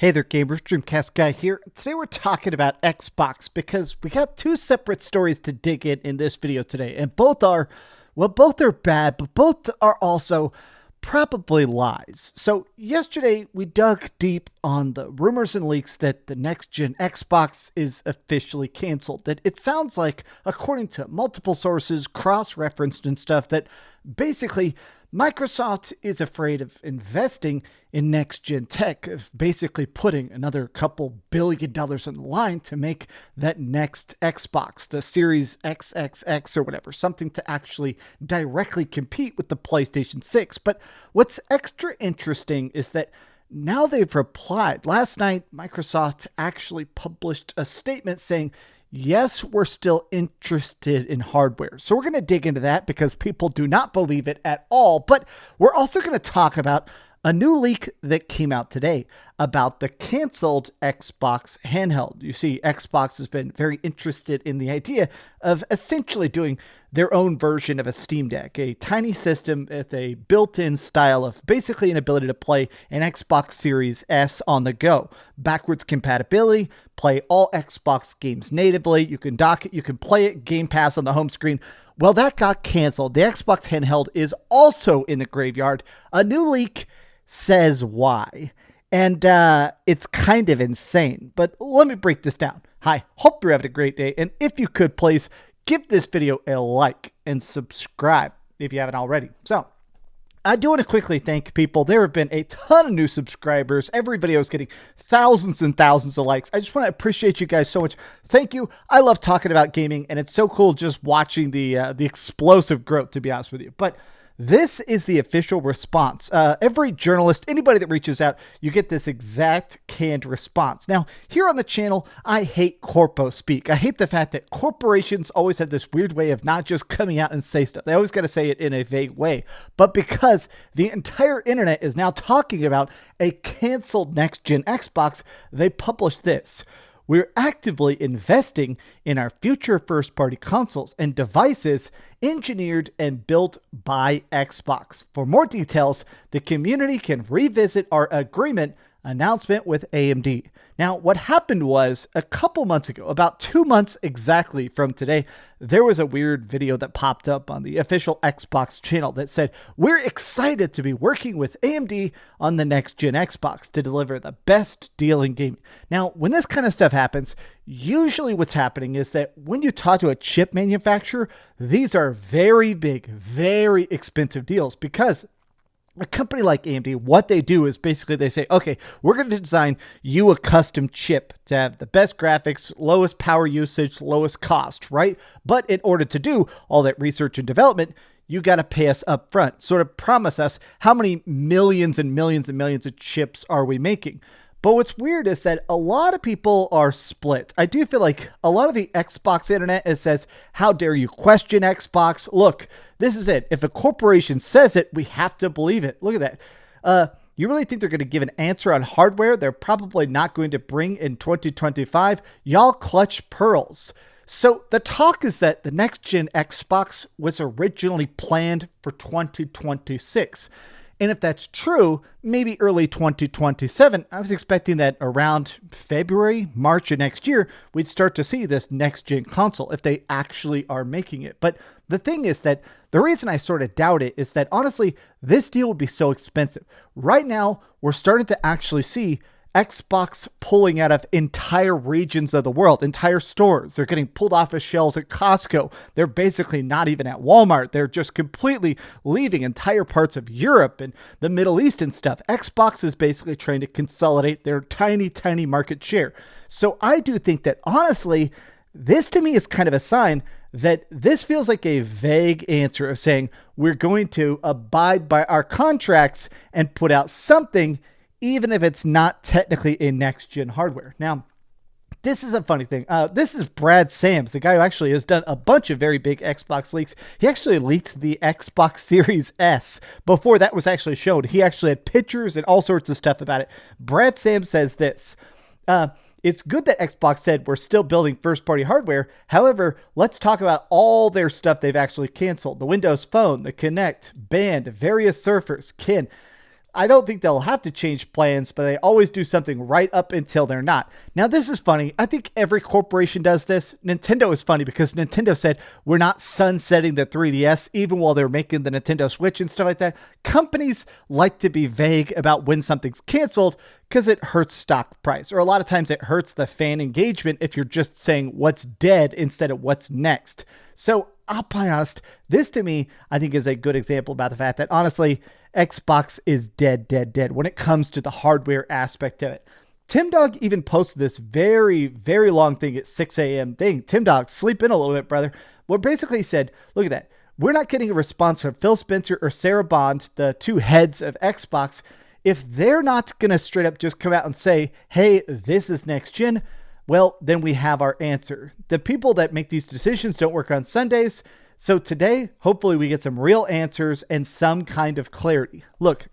Hey there gamers, DreamcastGuy here. Today we're talking about Xbox because we got two separate stories to dig in this video today. And both are bad, but both are also probably lies. So yesterday we dug deep on the rumors and leaks that the next gen Xbox is officially canceled. That it sounds like, according to multiple sources, cross-referenced and stuff, that basically Microsoft is afraid of investing in next-gen tech, of basically putting another couple $1 billion on the line to make that next Xbox, the Series XXX or whatever, something to actually directly compete with the PlayStation 6. But what's extra interesting is that now they've replied. Last night, Microsoft actually published a statement saying, yes, we're still interested in hardware. So we're going to dig into that because people do not believe it at all. But we're also going to talk about a new leak that came out today about the canceled Xbox handheld. You see, Xbox has been very interested in the idea of essentially doing their own version of a Steam Deck, a tiny system with a built-in style of basically an ability to play an Xbox Series S on the go. Backwards compatibility, play all Xbox games natively. You can dock it, you can play it, Game Pass on the home screen. Well, that got canceled. The Xbox handheld is also in the graveyard. A new leak says why. And it's kind of insane, but let me break this down. Hi, hope you're having a great day. And if you could, please give this video a like and subscribe if you haven't already. So I do want to quickly thank people. There have been a ton of new subscribers. Every video is getting thousands and thousands of likes. I just want to appreciate you guys so much. Thank you. I love talking about gaming, and it's so cool just watching the explosive growth, to be honest with you. But this is the official response. Every journalist, anybody that reaches out, you get this exact canned response. Now, here on the channel, I hate corpo speak. I hate the fact that corporations always have this weird way of not just coming out and say stuff. They always got to say it in a vague way. But because the entire internet is now talking about a canceled next-gen Xbox, they published this. We're actively investing in our future first-party consoles and devices engineered and built by Xbox. For more details, the community can revisit our agreement announcement with AMD. Now, what happened was a couple months ago, about 2 months exactly from today, there was a weird video that popped up on the official Xbox channel that said, we're excited to be working with AMD on the next gen Xbox to deliver the best deal in gaming. Now, when this kind of stuff happens, usually what's happening is that when you talk to a chip manufacturer, these are very big, very expensive deals because a company like AMD, what they do is basically they say, okay, we're going to design you a custom chip to have the best graphics, lowest power usage, lowest cost, right? But in order to do all that research and development, you got to pay us up front, sort of promise us how many millions and millions and millions of chips are we making. But what's weird is that a lot of people are split. I do feel like a lot of the Xbox internet says, how dare you question Xbox? Look, this is it. If a corporation says it, we have to believe it. Look at that. You really think they're going to give an answer on hardware they're probably not going to bring in 2025? Y'all clutch pearls. So the talk is that the next gen Xbox was originally planned for 2026. And if that's true, maybe early 2027, I was expecting that around February, March of next year, we'd start to see this next-gen console if they actually are making it. But the thing is that the reason I sort of doubt it is that, honestly, this deal would be so expensive. Right now, we're starting to actually see Xbox pulling out of entire regions of the world, entire stores. They're getting pulled off of shelves at Costco. They're basically not even at Walmart. They're just completely leaving entire parts of Europe and the Middle East and stuff. Xbox is basically trying to consolidate their tiny, tiny market share. So I do think that, honestly, this to me is kind of a sign that this feels like a vague answer of saying we're going to abide by our contracts and put out something even if it's not technically a next-gen hardware. Now, this is a funny thing. This is Brad Sams, the guy who actually has done a bunch of very big Xbox leaks. He actually leaked the Xbox Series S before that was actually shown. He actually had pictures and all sorts of stuff about it. Brad Sams says this. It's good that Xbox said we're still building first-party hardware. However, let's talk about all their stuff they've actually canceled. The Windows Phone, the Kinect, Band, various Surfers, Kin. I don't think they'll have to change plans, but they always do something right up until they're not. Now, this is funny. I think every corporation does this. Nintendo is funny because Nintendo said we're not sunsetting the 3DS even while they're making the Nintendo Switch and stuff like that. Companies like to be vague about when something's canceled because it hurts stock price, or a lot of times it hurts the fan engagement if you're just saying what's dead instead of what's next. So I'll be honest, this to me, I think is a good example about the fact that honestly, Xbox is dead when it comes to the hardware aspect of it. Tim Dog even posted this very, very long thing at 6 a.m. thing. Tim Dog, sleep in a little bit, brother. Well, basically he said, look at that. We're not getting a response from Phil Spencer or Sarah Bond, the two heads of Xbox. If they're not going to straight up just come out and say, hey, this is next gen, well, then we have our answer. The people that make these decisions don't work on Sundays. So today, hopefully we get some real answers and some kind of clarity. Look,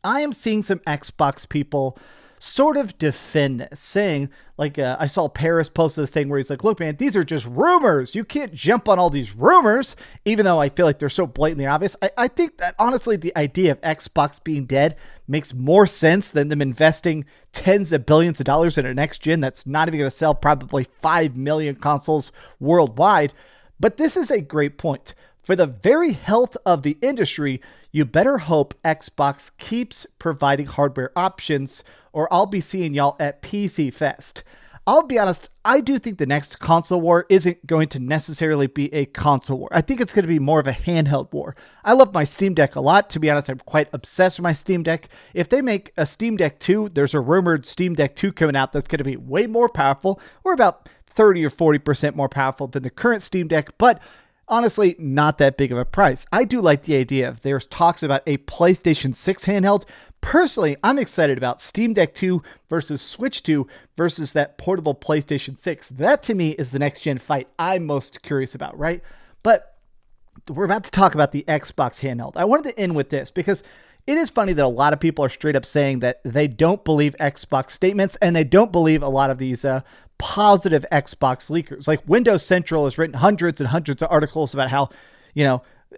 I am seeing some Xbox people sort of defend this, saying, like, I saw Paris post this thing where he's like, look, man, these are just rumors. You can't jump on all these rumors, even though I feel like they're so blatantly obvious. I think that, honestly, the idea of Xbox being dead makes more sense than them investing tens of billions of dollars in a next gen that's not even going to sell probably 5 million consoles worldwide. But this is a great point. For the very health of the industry, you better hope Xbox keeps providing hardware options, or I'll be seeing y'all at PC Fest. I'll be honest, I do think the next console war isn't going to necessarily be a console war. I think it's going to be more of a handheld war. I love my Steam Deck a lot. To be honest, I'm quite obsessed with my Steam Deck. If they make a Steam Deck 2, there's a rumored Steam Deck 2 coming out that's going to be way more powerful, or about 30 or 40% more powerful than the current Steam Deck, but honestly, not that big of a price. I do like the idea of there's talks about a PlayStation 6 handheld. Personally, I'm excited about Steam Deck 2 versus Switch 2 versus that portable PlayStation 6. That to me is the next gen fight I'm most curious about, right? But we're about to talk about the Xbox handheld. I wanted to end with this because it is funny that a lot of people are straight up saying that they don't believe Xbox statements and they don't believe a lot of these positive Xbox leakers. Like Windows Central has written hundreds and hundreds of articles about how,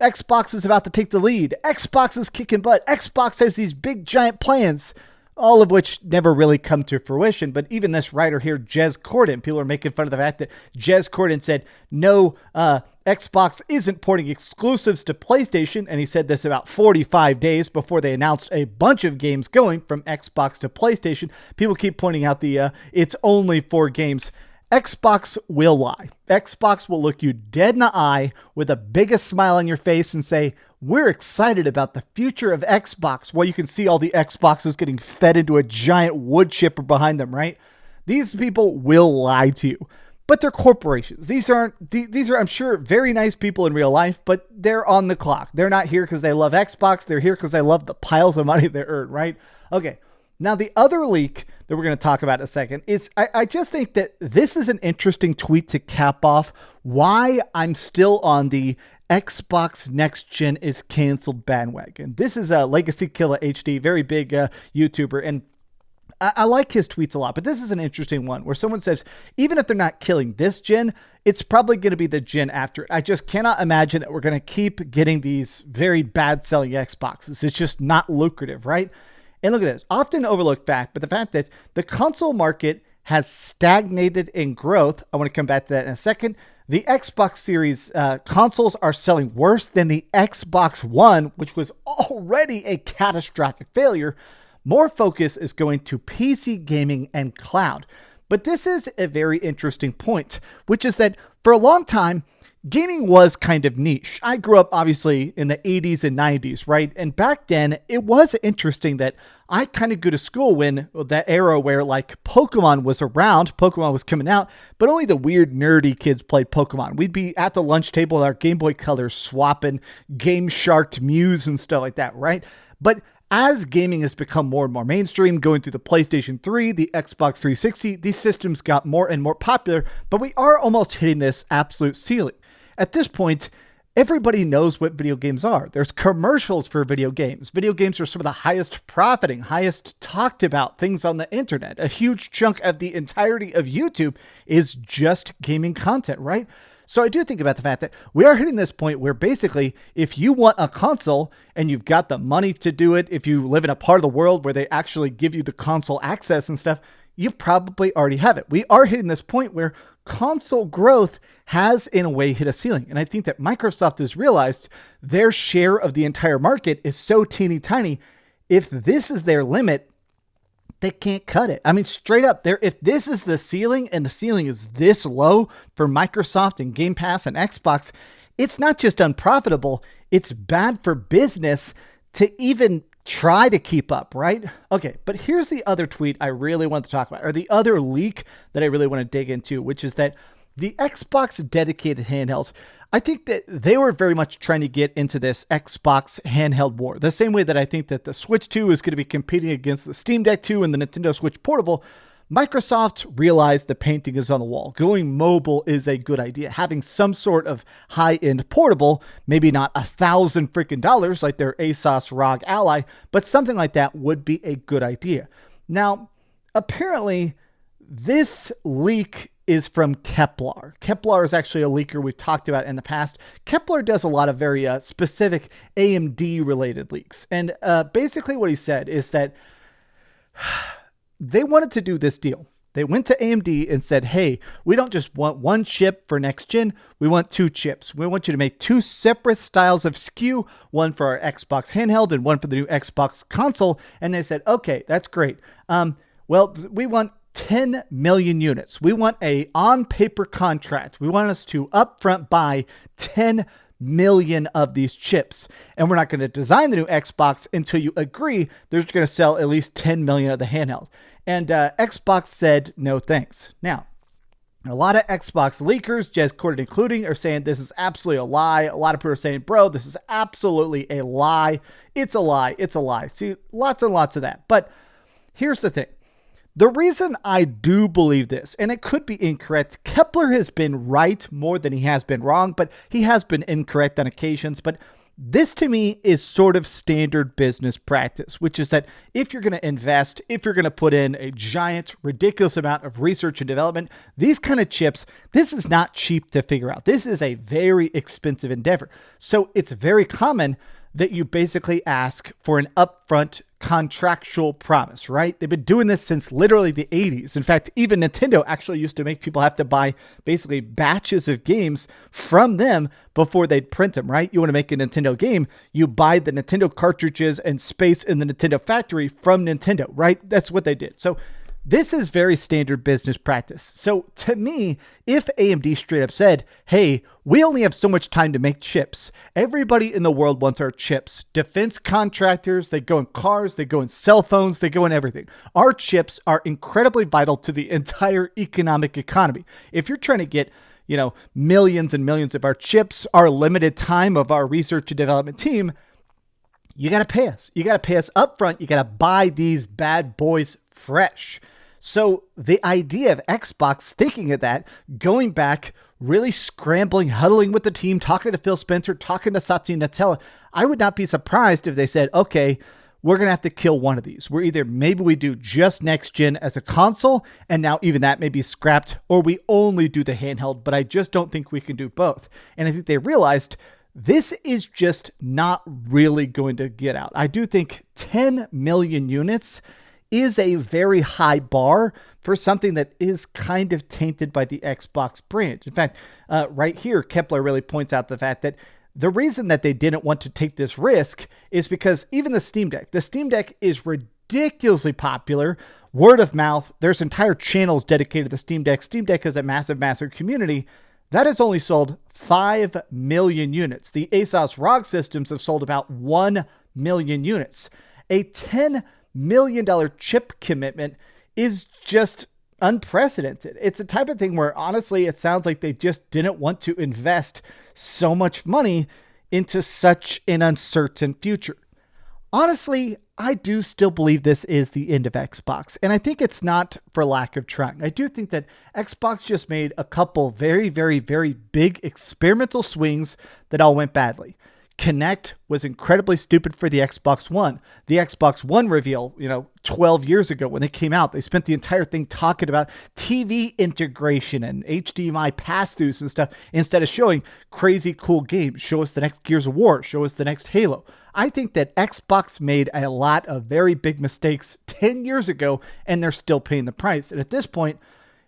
Xbox is about to take the lead. Xbox is kicking butt. Xbox has these big giant plans, all of which never really come to fruition. But even this writer here, Jez Corden, people are making fun of the fact that Jez Corden said, no, Xbox isn't porting exclusives to PlayStation. And he said this about 45 days before they announced a bunch of games going from Xbox to PlayStation. People keep pointing out the it's only 4 games. Xbox will lie. Xbox will look you dead in the eye with the biggest smile on your face and say, we're excited about the future of Xbox, while you can see all the Xboxes getting fed into a giant wood chipper behind them, right? These people will lie to you, but they're corporations. These are, I'm sure, very nice people in real life, but they're on the clock. They're not here because they love Xbox. They're here because they love the piles of money they earn, right? Okay. Now, the other leak that we're going to talk about in a second is I just think that this is an interesting tweet to cap off why I'm still on the Xbox Next Gen is canceled bandwagon. This is a Legacy Killer HD, very big YouTuber, and I like his tweets a lot, but this is an interesting one where someone says, even if they're not killing this gen, it's probably going to be the gen after it. I just cannot imagine that we're going to keep getting these very bad selling Xboxes. It's just not lucrative, right? And look at this, often overlooked fact, but the fact that the console market has stagnated in growth. I want to come back to that in a second. The Xbox Series consoles are selling worse than the Xbox One, which was already a catastrophic failure. More focus is going to PC gaming and cloud. But this is a very interesting point, which is that for a long time, gaming was kind of niche. I grew up obviously in the 80s and 90s, right? And back then it was interesting that I kind of go to school when that era where like Pokemon was around, Pokemon was coming out, but only the weird nerdy kids played Pokemon. We'd be at the lunch table with our Game Boy Colors swapping Game Shark Mews and stuff like that, right? But as gaming has become more and more mainstream, going through the PlayStation 3, the Xbox 360, these systems got more and more popular, but we are almost hitting this absolute ceiling. At this point, everybody knows what video games are. There's commercials for video games. Video games are some of the highest profiting, highest talked about things on the internet. A huge chunk of the entirety of YouTube is just gaming content, right? So I do think about the fact that we are hitting this point where basically if you want a console and you've got the money to do it, if you live in a part of the world where they actually give you the console access and stuff, you probably already have it. We are hitting this point where console growth has in a way hit a ceiling. And I think that Microsoft has realized their share of the entire market is so teeny tiny. If this is their limit, they can't cut it. I mean, straight up there, if this is the ceiling and the ceiling is this low for Microsoft and Game Pass and Xbox, it's not just unprofitable, it's bad for business to even try to keep up, right? Okay, but here's the other tweet I really want to talk about, or the other leak that I really want to dig into, which is that the Xbox dedicated handhelds, I think that they were very much trying to get into this Xbox handheld war. The same way that I think that the Switch 2 is going to be competing against the Steam Deck 2 and the Nintendo Switch Portable. Microsoft realized the painting is on the wall. Going mobile is a good idea. Having some sort of high-end portable, maybe not $1,000 freaking dollars like their Asus ROG Ally, but something like that would be a good idea. Now, apparently, this leak is from Kepler. Kepler is actually a leaker we've talked about in the past. Kepler does a lot of very specific AMD related leaks. And basically what he said is that they wanted to do this deal. They went to AMD and said, hey, we don't just want one chip for next gen. We want two chips. We want you to make two separate styles of SKU, one for our Xbox handheld and one for the new Xbox console. And they said, okay, that's great. Well, we want 10 million units. We want a on-paper contract. We want us to upfront buy 10 million of these chips. And we're not going to design the new Xbox until you agree they're going to sell at least 10 million of the handheld. And Xbox said, no thanks. Now, a lot of Xbox leakers, Jez Corden including, are saying this is absolutely a lie. A lot of people are saying, bro, this is absolutely a lie. It's a lie. It's a lie. See, lots and lots of that. But here's the thing. The reason I do believe this, and it could be incorrect, Kepler has been right more than he has been wrong, but he has been incorrect on occasions. But this to me is sort of standard business practice, which is that if you're going to invest, if you're going to put in a giant, ridiculous amount of research and development, these kind of chips, this is not cheap to figure out. This is a very expensive endeavor. So it's very common that you basically ask for an upfront contractual promise, right? They've been doing this since literally the 80s. In fact, even Nintendo actually used to make people have to buy basically batches of games from them before they'd print them, right? You want to make a Nintendo game, you buy the Nintendo cartridges and space in the Nintendo factory from Nintendo, right? That's what they did. So this is very standard business practice. So to me, if AMD straight up said, hey, we only have so much time to make chips. Everybody in the world wants our chips. Defense contractors, they go in cars, they go in cell phones, they go in everything. Our chips are incredibly vital to the entire economic economy. If you're trying to get, millions and millions of our chips, our limited time of our research and development team, you got to pay us. You got to pay us upfront. You got to buy these bad boys fresh. So the idea of Xbox thinking of that, going back, really scrambling, huddling with the team, talking to Phil Spencer, talking to Satya Nadella, I would not be surprised if they said, okay, we're going to have to kill one of these. Maybe we do just next gen as a console, and now even that may be scrapped, or we only do the handheld, but I just don't think we can do both. And I think they realized this is just not really going to get out. I do think 10 million units is a very high bar for something that is kind of tainted by the Xbox brand. In fact, right here, Kepler really points out the fact that the reason that they didn't want to take this risk is because even the Steam Deck is ridiculously popular. Word of mouth, there's entire channels dedicated to the Steam Deck. Steam Deck is a massive, massive community. That has only sold 5 million units. The Asus ROG systems have sold about 1 million units. A $10 million chip commitment is just unprecedented. It's a type of thing where honestly, it sounds like they just didn't want to invest so much money into such an uncertain future. Honestly, I do still believe this is the end of Xbox, and I think it's not for lack of trying. I do think that Xbox just made a couple very, very, very big experimental swings that all went badly. Kinect was incredibly stupid for the Xbox One. The Xbox One reveal, 12 years ago when they came out, they spent the entire thing talking about TV integration and HDMI pass-throughs and stuff instead of showing crazy cool games. Show us the next Gears of War. Show us the next Halo. I think that Xbox made a lot of very big mistakes 10 years ago, and they're still paying the price. And at this point,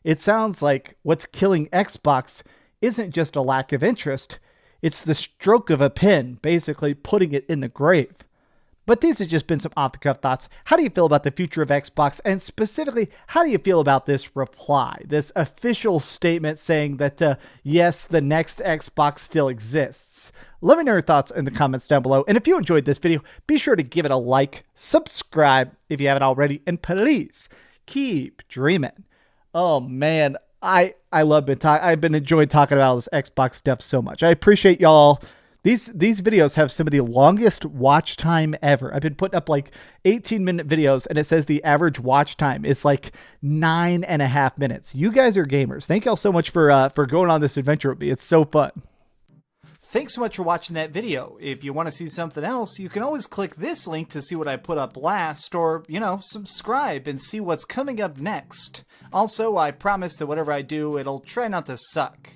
it sounds like what's killing Xbox isn't just a lack of interest. It's the stroke of a pen, basically putting it in the grave. But these have just been some off-the-cuff thoughts. How do you feel about the future of Xbox? And specifically, how do you feel about this reply? This official statement saying that, yes, the next Xbox still exists. Let me know your thoughts in the comments down below. And if you enjoyed this video, be sure to give it a like, subscribe if you haven't already, and please keep dreaming. Oh, man. I've been enjoying talking about all this Xbox stuff so much. I appreciate y'all. These videos have some of the longest watch time ever. I've been putting up like 18-minute videos, and it says the average watch time is like 9.5 minutes. You guys are gamers. Thank y'all so much for going on this adventure with me. It's so fun. Thanks so much for watching that video. If you want to see something else, you can always click this link to see what I put up last, or, subscribe and see what's coming up next. Also, I promise that whatever I do, it'll try not to suck.